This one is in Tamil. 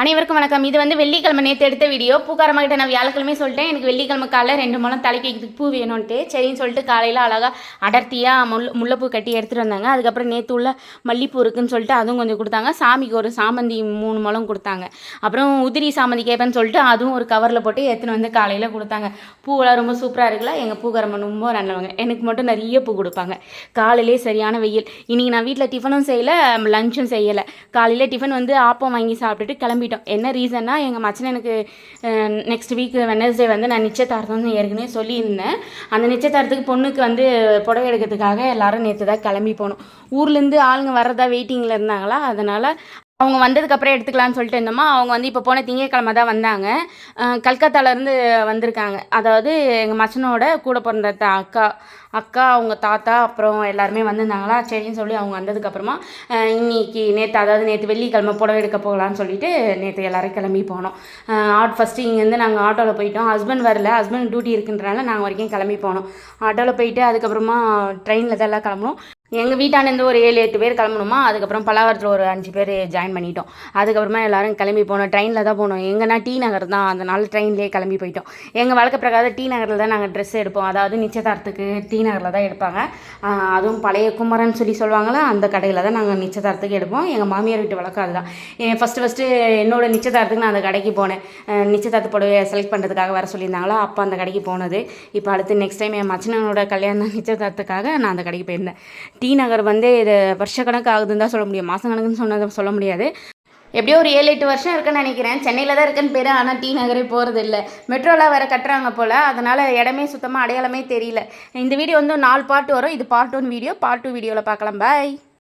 அனைவருக்கும் வணக்கம். இது வந்து வெள்ளிக்கிழமை நேற்று எடுத்த வீடியோ. பூக்காரமாக கிட்ட நான் வியாழக்கிழமை சொல்லிட்டேன், எனக்கு வெள்ளிக்கிழமை காலைல 2 முழம் தலைக்கு வைக்கிறதுக்கு பூ வேணும்ன்ட்டு. சரின்னு சொல்லிட்டு காலையில் அழகாக அடர்த்தியாக முல்லைப்பூ கட்டி எடுத்துகிட்டு வந்தாங்க. அதுக்கப்புறம் நேற்று உள்ள மல்லிப்பூ இருக்குன்னு சொல்லிட்டு அதுவும் கொஞ்சம் கொடுத்தாங்க. சாமிக்கு ஒரு சாமந்தி 3 முழம் கொடுத்தாங்க. அப்புறம் உதிரி சாமந்தி கேட்பேன்னு சொல்லிட்டு அதுவும் ஒரு கவரில் போட்டு எடுத்துன்னு வந்து காலையில் கொடுத்தாங்க. பூவெல்லாம் ரொம்ப சூப்பராக இருக்குல்ல. எங்கள் பூக்காரம்மா ரொம்ப நல்லவங்க. எனக்கு மட்டும் நிறைய பூ கொடுப்பாங்க. காலையிலே சரியான வெயில். இன்றைக்கி நான் வீட்டில் டிஃபனும் செய்யலை, லஞ்சும் செய்யலை. காலையில் டிஃபன் வந்து ஆப்பம் வாங்கி சாப்பிட்டுட்டு கிளம்பிட்டோம். என்ன ரீசன்னா, எங்கள் மச்சனனுக்கு நெக்ஸ்ட் வீக் வெனஸ்டே வந்து நான் நிச்சயதார்த்தம்னு ஏற்கனவே சொல்லியிருந்தேன். அந்த நிச்சயதார்த்தத்துக்கு பொண்ணுக்கு வந்து புடவை எடுக்கிறதுக்காக எல்லாரும் நேற்று தான் கிளம்பி போனோம். ஊர்லேருந்து ஆளுங்க வர்றதா வெயிட்டிங்கில் இருந்தாங்களா, அதனால் அவங்க வந்ததுக்கப்புறம் எடுத்துக்கலான்னு சொல்லிட்டு இருந்தோமா. அவங்க வந்து இப்போ போன திங்கட்கிழமை தான் வந்தாங்க. கல்கத்தாலேருந்து வந்திருக்காங்க. அதாவது எங்கள் மச்சனோட கூட பிறந்த அக்கா அவங்க தாத்தா அப்புறம் எல்லாருமே வந்திருந்தாங்களா. சரின்னு சொல்லி அவங்க வந்ததுக்கப்புறமா நேற்று வெள்ளிக்கிழமை புடவை எடுக்க போகலான்னு சொல்லிட்டு நேற்று எல்லோரும் கிளம்பி போனோம். ஃபஸ்ட்டு இங்கேருந்து நாங்கள் ஆட்டோவில் போயிட்டோம். ஹஸ்பண்ட் வரல, ஹஸ்பண்ட் டியூட்டி இருக்குன்றனால நாங்கள் வரைக்கும் கிளம்பி போனோம். ஆட்டோவில் போயிட்டு அதுக்கப்புறமா ட்ரெயினில் தான் எல்லாம் கிளம்பணும். எங்கள் வீட்டாண்டேருந்து ஒரு 7-8 பேர் கிளம்பணுமா. அதுக்கப்புறம் பல்லாவரத்தில் ஒரு 5 பேர் ஜாயின் பண்ணிட்டோம். அதுக்கப்புறமா எல்லோரும் கிளம்பி போனோம். ட்ரெயினில் தான் போனோம். எங்கன்னா டி நகர் தான், அதனால் ட்ரெயின்லேயே கிளம்பி போயிட்டோம். எங்கள் வழக்க பிரகாரம் டி நகரில் தான் நாங்கள் ட்ரெஸ் எடுப்போம். அதாவது நிச்சயதார்த்தத்துக்கு டி நகரில் தான் எடுப்பாங்க. அதுவும் பழைய குமரன் சொல்லுவாங்களா, அந்த கடையில் தான் நாங்கள் நிச்சயதார்த்தத்துக்கு எடுப்போம். எங்கள் மாமியார் வீட்டு வழக்கம் அதுதான். ஃபஸ்ட்டு என்னோடய நிச்சயதார்த்தத்துக்கு நான் அந்த கடைக்கு போனேன். நிச்சயதார்த்த புடவை செலக்ட் பண்ணுறதுக்காக வர சொல்லியிருந்தாங்களா, அப்போ அந்த கடைக்கு போனது. இப்போ அடுத்து நெக்ஸ்ட் டைம் என் மச்சனனோட கல்யாணம் நிச்சயதார்த்தத்துக்காக நான் அந்த கடைக்கு போயிருந்தேன். டி நகர் வந்து இது வருஷக்கணக்கு ஆகுதுன்னு தான் சொல்ல முடியும், மாதம் கணக்குன்னு சொன்னதை சொல்ல முடியாது. எப்படியோ ஒரு 7-8 வருஷம் இருக்குன்னு நினைக்கிறேன். சென்னையில் தான் இருக்குன்னு பேர், ஆனால் டி நகரே போகிறது இல்லை. மெட்ரோலாம் வேறு கட்டுறாங்க போல், அதனால் இடமே சுத்தமாக அடையாளமே தெரியல. இந்த வீடியோ வந்து 4 பார்ட் வரும். இது பார்ட் 1 வீடியோ. பார்ட் 2 வீடியோவில் பார்க்கலாம். பாய்.